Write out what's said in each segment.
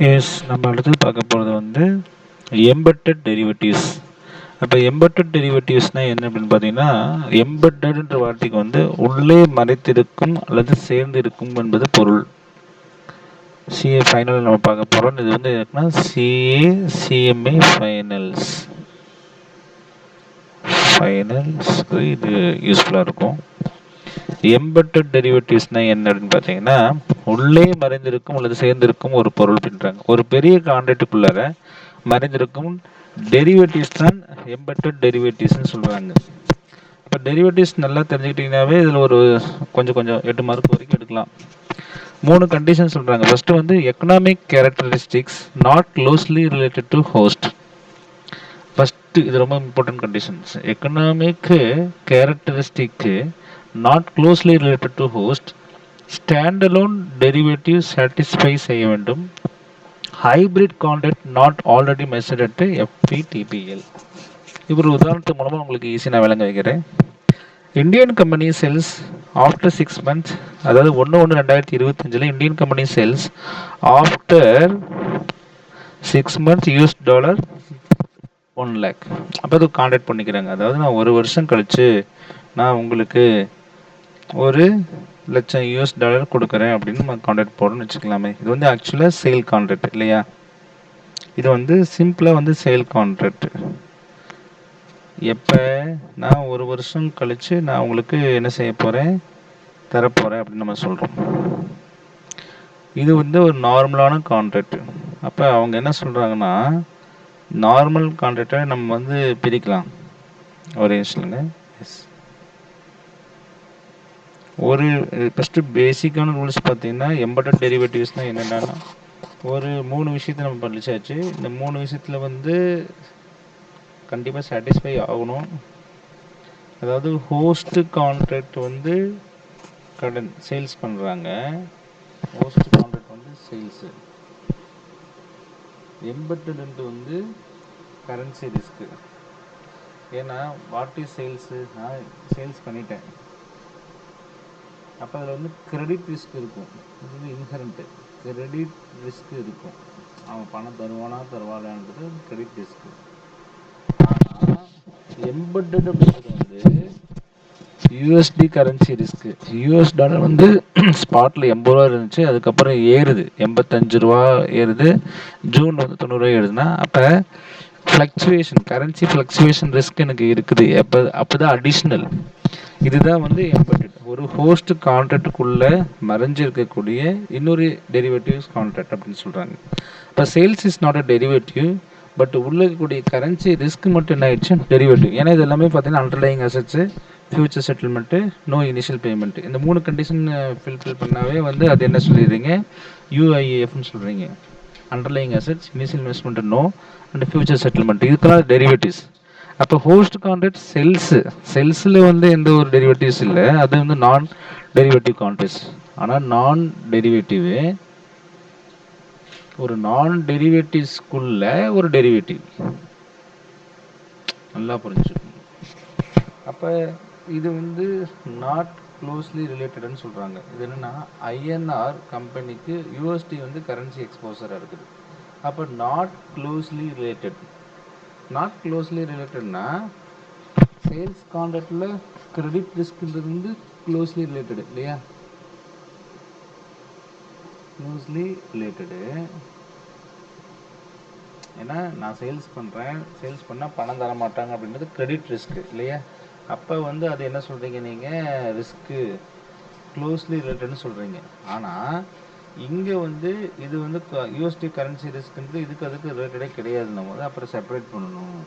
S, நம்ம அடுத்து பார்க்க போகிறது வந்து எம்பெட்டட் டெரிவேட்டிவ்ஸ். அப்போ எம்பெட்டட் டெரிவேட்டிவ்ஸ்னால் என்ன அப்படின்னு பார்த்தீங்கன்னா, எம்பெட்டட்ன்ற வார்த்தைக்கு வந்து உள்ளே மறைத்திருக்கும் அல்லது சேர்ந்து இருக்கும் என்பது பொருள். சிஏ ஃபைனல் நம்ம பார்க்க போகிறோம். இது வந்து என்னன்னா சிஏ சிஎம்ஏ ஃபைனல்ஸ்க்கு இது யூஸ்ஃபுல்லாக இருக்கும். எம்பெட்டட் டெரிவேட்டிவ்ஸ்னால் என்ன அப்படின்னு பார்த்தீங்கன்னா, உள்ளே மறைந்திருக்கும் அல்லது சேர்ந்திருக்கும் ஒரு பொருள் அப்படின்றாங்க. ஒரு பெரிய கான்ட்ராக்டுக்குள்ளார மறைந்திருக்கும் டெரிவேட்டிவ்ஸ் தான் எம்பெட்டட் டெரிவேட்டிவ்ஸ்னு சொல்கிறாங்க. இப்போ டெரிவேட்டிவ்ஸ் நல்லா தெரிஞ்சுக்கிட்டிங்கனாவே இதில் ஒரு கொஞ்சம் 8 மார்க் வரைக்கும் எடுக்கலாம். 3 கண்டிஷன் சொல்கிறாங்க. ஃபஸ்ட்டு வந்து economic characteristics not closely related to host. First இது ரொம்ப important conditions. Economic characteristic not closely related to host, standalone derivative satisfy செய்ய வேண்டும், hybrid contract not already measured at FVTPL. இப்போ ஒரு உதாரணத்து மூலமாக உங்களுக்கு ஈஸியாக நான் விளங்க வைக்கிறேன். Indian company sells after 6 months, அதாவது 1/1/2025 Indian company sells after 6 months $1 lakh. அப்போ அது கான்ட்ராக்ட் பண்ணிக்கிறாங்க. அதாவது நான் 1 வருஷம் கழித்து நான் உங்களுக்கு $1,00,000 கொடுக்குறேன் அப்படின்னு நம்ம கான்ட்ராக்ட் போடணும்னு வச்சுக்கலாமே. இது வந்து ஆக்சுவலாக சேல் கான்ட்ராக்ட் இல்லையா? இது வந்து சிம்பிளாக வந்து சேல் கான்ட்ராக்ட். எப்போ நான் 1 வருஷம் கழித்து நான் உங்களுக்கு என்ன செய்ய போகிறேன், தரப்போகிறேன் அப்படின்னு நம்ம சொல்கிறோம். இது வந்து ஒரு நார்மலான கான்ட்ராக்ட். அப்போ அவங்க என்ன சொல்கிறாங்கன்னா, நார்மல் கான்ட்ராக்டை நம்ம வந்து பிரிக்கலாம். ஒரே நிமிஷம்ங்க. எஸ், ஒரு ஃபஸ்ட்டு பேசிக்கான ரூல்ஸ் பார்த்தீங்கன்னா, எம்பெட்டட் டெரிவேட்டிவ்ஸ்னால் என்னென்னா ஒரு 3 விஷயத்தை நம்ம படிச்சாச்சு. இந்த 3 விஷயத்தில் வந்து கண்டிப்பாக சாட்டிஸ்ஃபை ஆகணும். அதாவது ஹோஸ்ட் கான்ட்ராக்ட் வந்து கடன் சேல்ஸ் பண்ணுறாங்க. ஹோஸ்ட் கான்ட்ராக்ட் வந்து சேல்ஸு. எம்பெட்டட் வந்து கரன்சி ரிஸ்க்கு. ஏன்னா வாட் இஸ் சேல்ஸு, நான் சேல்ஸ் பண்ணிட்டேன். அப்போ அதில் வந்து கிரெடிட் ரிஸ்க் இருக்கும். இது வந்து இன்ஹரண்ட்டு கிரெடிட் ரிஸ்க் இருக்கும். அவன் பணம் தருவானான்றது கிரெடிட் ரிஸ்க்கு. ஆனால் எம்பெட்டட் அப்படின்றது வந்து USD currency risk. US dollar வந்து ஸ்பாட்டில் 80 ரூபா இருந்துச்சு, அதுக்கப்புறம் ஏறுது 85 ரூபா ஏறுது, ஜூன் வந்து 90 ரூபா ஏறுதுன்னா அப்போ ஃப்ளக்சுவேஷன் கரன்சி ஃப்ளக்சுவேஷன் ரிஸ்க் எனக்கு இருக்குது. அப்போ தான் அடிஷ்னல். இதுதான் வந்து எம்பெட்டட். ஒரு ஹோஸ்ட் கான்ட்ராக்டுக்குள்ளே மறைஞ்சிருக்கக்கூடிய இன்னொரு டெரிவேட்டிவ்ஸ் கான்ட்ராக்ட் அப்படின்னு சொல்கிறாங்க. இப்போ sales is not a derivative, but உள்ள இருக்கக்கூடிய கரன்சி ரிஸ்க் மட்டும் என்ன ஆயிடுச்சு, டெரிவேட்டிவ். ஏன்னா இது எல்லாமே பார்த்தீங்கன்னா underlying assets, future settlement, no initial payment. இந்த 3 கண்டிஷன் ஃபில் பண்ணாவே வந்து அது என்ன சொல்லிடுறீங்க, யூஐஏஎஃப்னு சொல்கிறீங்க. Underlying assets, initial investment no, and future settlement. இதுக்கெல்லாம் டெரிவேட்டிவ்ஸ். அப்போ ஹோஸ்ட் கான்ட்ராக்ட் செல்ஸில் வந்து எந்த ஒரு டெரிவேட்டிவ்ஸ் இல்லை, அது வந்து நான் டெரிவேட்டிவ் கான்ட்ராக்ட்ஸ். ஆனால் நான் டெரிவேட்டிவ் ஒரு நான் டெரிவேட்டிவ்ஸ்குள்ள ஒரு டெரிவேட்டிவ் நல்லா புரிஞ்சுக்கணும். அப்போ இது வந்து நாட் க்ளோஸ்லி ரிலேட்டட்னு சொல்கிறாங்க. இது என்னென்னா ஐஎன்ஆர் கம்பெனிக்கு யூஎஸ்டி வந்து கரன்சி எக்ஸ்போசராக இருக்குது. அப்போ not closely related. Not closely ரிலேட்டட்னா சேல்ஸ் கான்ட்ராக்டில் கிரெடிட் ரிஸ்க்ன்றது வந்து க்ளோஸ்லி ரிலேட்டடு இல்லையா? Closely related. ஏன்னா நான் சேல்ஸ் பண்ணுறேன், சேல்ஸ் பண்ணால் பணம் தர மாட்டாங்க அப்படின்றது கிரெடிட் ரிஸ்க்கு இல்லையா? அப்போ வந்து அது என்ன சொல்கிறீங்க நீங்கள், ரிஸ்க்கு க்ளோஸ்லி ரிலேட்டட்னு சொல்கிறீங்க. ஆனால் இங்கே வந்து இது வந்து யூஎஸ்டி கரன்சி ரிஸ்க்குன்றது அதுக்கு ரிலேட்டடே கிடையாது. நம்ம வந்து அப்புறம் செப்பரேட் பண்ணணும்.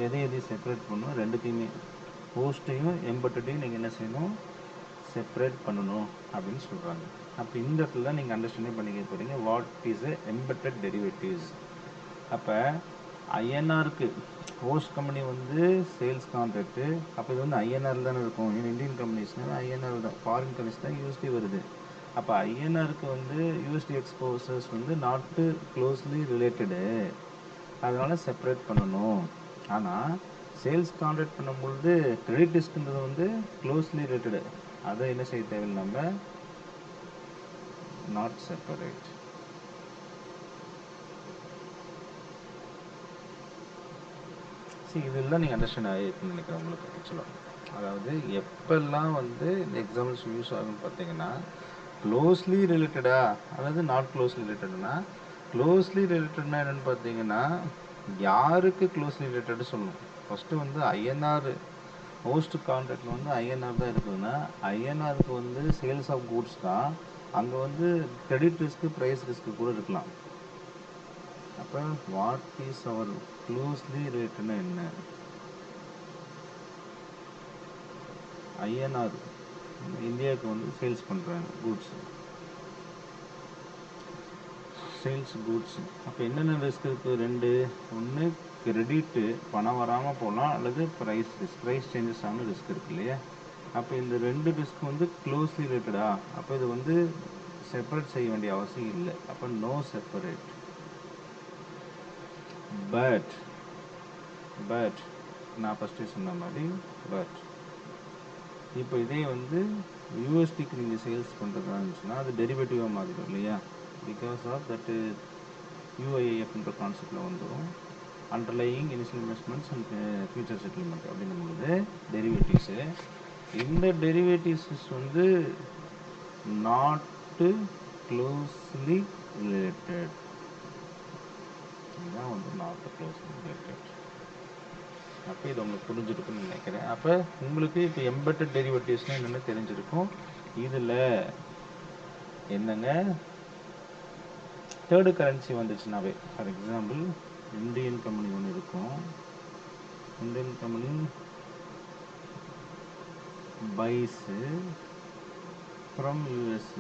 எதையும் செப்பரேட் பண்ணணும், ரெண்டுத்தையுமே ஹோஸ்ட்டையும் எம்பெட்டடையும் நீங்கள் என்ன செய்யணும், செப்பரேட் பண்ணணும் அப்படின்னு சொல்கிறாங்க. அப்போ இந்த இடத்துல நீங்கள் அண்டர்ஸ்டாண்டிங் பண்ணிக்க போகிறீங்க what is a embedded derivatives. அப்போ ஐஎன்ஆருக்கு ஹோஸ்ட் கம்பெனி வந்து சேல்ஸ் கான்ட்ராக்டு. அப்போ இது வந்து ஐஎன்ஆரில் தானே இருக்கும். இந்தியன் கம்பெனிஸ்னால ஐஎன்ஆர் தான், ஃபாரின் கம்பெனிஸ் தான் யூஎஸ்டி வருது. அப்போ ஐஎன்ஆருக்கு வந்து யூஎஸ்டி எக்ஸ்போசர்ஸ் வந்து நாட்டு க்ளோஸ்லி ரிலேட்டடு, அதனால் செப்பரேட் பண்ணணும். ஆனால் சேல்ஸ் கான்ட்ராக்ட் பண்ணும்பொழுது கிரெடிட் ரிஸ்க்ன்றது வந்து க்ளோஸ்லி ரிலேட்டடு, அதை என்ன செய்ய தேவையில்லை, நம்ம நாட் செப்பரேட். இதெல்லாம் நீங்கள் அண்டர்ஸ்டாண்ட் ஆகிருக்குன்னு நினைக்கிறேன் உங்களுக்கு ஆக்சுவலாக. அதாவது எப்பெல்லாம் வந்து இந்த எக்ஸாம்பிள்ஸ் யூஸ் ஆகும்னு பார்த்தீங்கன்னா, க்ளோஸ்லி ரிலேட்டடா அல்லது நாட் க்ளோஸ்லி ரிலேட்டட்னா, க்ளோஸ்லி ரிலேட்டட்னா என்னென்னு பார்த்தீங்கன்னா, யாருக்கு க்ளோஸ்லி ரிலேட்டட் சொல்லணும். ஃபஸ்ட்டு வந்து ஐஎன்ஆர் மோஸ்ட் கான்ட்ராக்ட் வந்து ஐஎன்ஆர் தான் இருக்குதுன்னா, ஐஎன்ஆருக்கு வந்து சேல்ஸ் ஆஃப் கூட்ஸ் தான். அங்கே வந்து கிரெடிட் ரிஸ்க்கு, ப்ரைஸ் ரிஸ்க்கு கூட இருக்கலாம். அப்போ வாட் இஸ் அவர் க்ளோஸ்லி ரிலேட்டட்னா என்ன? ஐஎன்ஆர் இந்தியாவுக்கு வந்து சேல்ஸ் பண்ணுறாங்க கூட்ஸ், சேல்ஸ் கூட்ஸ். அப்போ என்னென்ன ரிஸ்க் இருக்குது? ரெண்டு. ஒன்று கிரெடிட்டு பணம் வராமல் போகலாம், அல்லது ப்ரைஸ் ரிஸ்க், ப்ரைஸ் சேஞ்சஸ் ஆன ரிஸ்க் இருக்குது இல்லையா? அப்போ இந்த ரெண்டு ரிஸ்க் வந்து க்ளோஸ்லி ரிலேட்டடா? அப்போ இது வந்து செப்பரேட் செய்ய வேண்டிய அவசியம் இல்லை. அப்போ நோ செப்பரேட். பட் நான் ஃபஸ்ட்டு சொன்ன மாதிரி பட் இப்போ இதே வந்து யூஎஸ்டிக்கு நீங்கள் சேல்ஸ் பண்ணுறதா இருந்துச்சுன்னா அது டெரிவேட்டிவாக மாறிடும் இல்லையா? பிகாஸ் ஆஃப் தட் யூஐஎஃப்ன்ற கான்செப்டில் வந்துடும். Underlying initial investments and future settlement அப்படின்னும் பொழுது டெரிவேட்டிவ்ஸு, இந்த டெரிவேட்டிவ்ஸ் வந்து நாட்டு க்ளோஸ்லி ரிலேட்டட். இதுதான் வந்து நாட் க்ளோஸ்லி ரிலேட்டட். அப்போ இது உங்களுக்கு புரிஞ்சிருக்குன்னு நினைக்கிறேன். அப்போ உங்களுக்கு இப்போ எம்பெட்டட் டெரிவேட்டிவ்ஸ்னால் என்னென்னு தெரிஞ்சிருக்கும். இதில் என்னங்க தேர்டு கரன்சி வந்துச்சுனாவே, ஃபார் எக்ஸாம்பிள் இந்தியன் கம்பெனி ஒன்று இருக்கும். Indian company buys from US,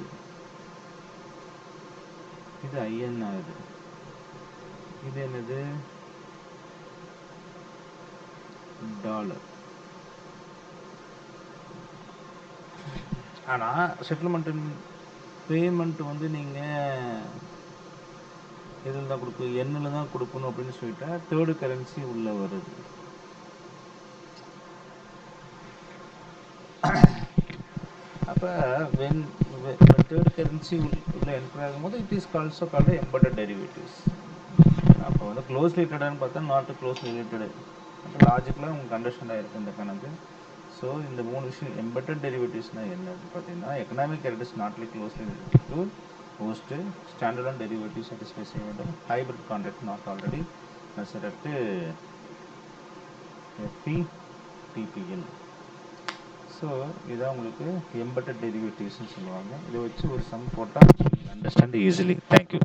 இது ஐஎன்ஆர். இது என்னது? டாலர். ஆனால் செட்டில்மெண்ட் பேமெண்ட் வந்து நீங்கள் இதில் தான் கொடுக்கணும், எண்ணில் தான் கொடுக்கணும் அப்படின்னு சொல்லிட்டா தேர்டு கரன்சி உள்ளே வருது. அப்போ வென் தேர்ட் கரன்சி உள்ள என்ட்ரு ஆகும்போது it is also called embedded derivatives. அப்போ வந்து க்ளோஸ் ரிலேட்டடானு பார்த்தா நாட் க்ளோஸ் ரிலேட்டடு. அப்போ லாஜிக்கலாக உங்களுக்கு அண்டர்ஸ்டாண்ட் ஆகிருக்கு இந்த கணக்கு. ஸோ இந்த மூணு விஷயம் எம்பெட்டட் டெரிவேட்டிவ்ஸ்னால் என்னன்னு பார்த்தீங்கன்னா, எக்கனாமிக் கேரக்டர்ஸ் நாட்லி closely related to host, standard and derivative satisfy செய்ய வேண்டும், hybrid contract not already measured FP TPL. So இதான் உங்களுக்கு எம்பெட்டட் டெரிவேட்டிவ்ஸ்னு சொல்லுவாங்க. இதை வச்சு ஒரு சம் போட்டால் அண்டர்ஸ்டாண்ட் ஈஸிலி. தேங்க்யூ.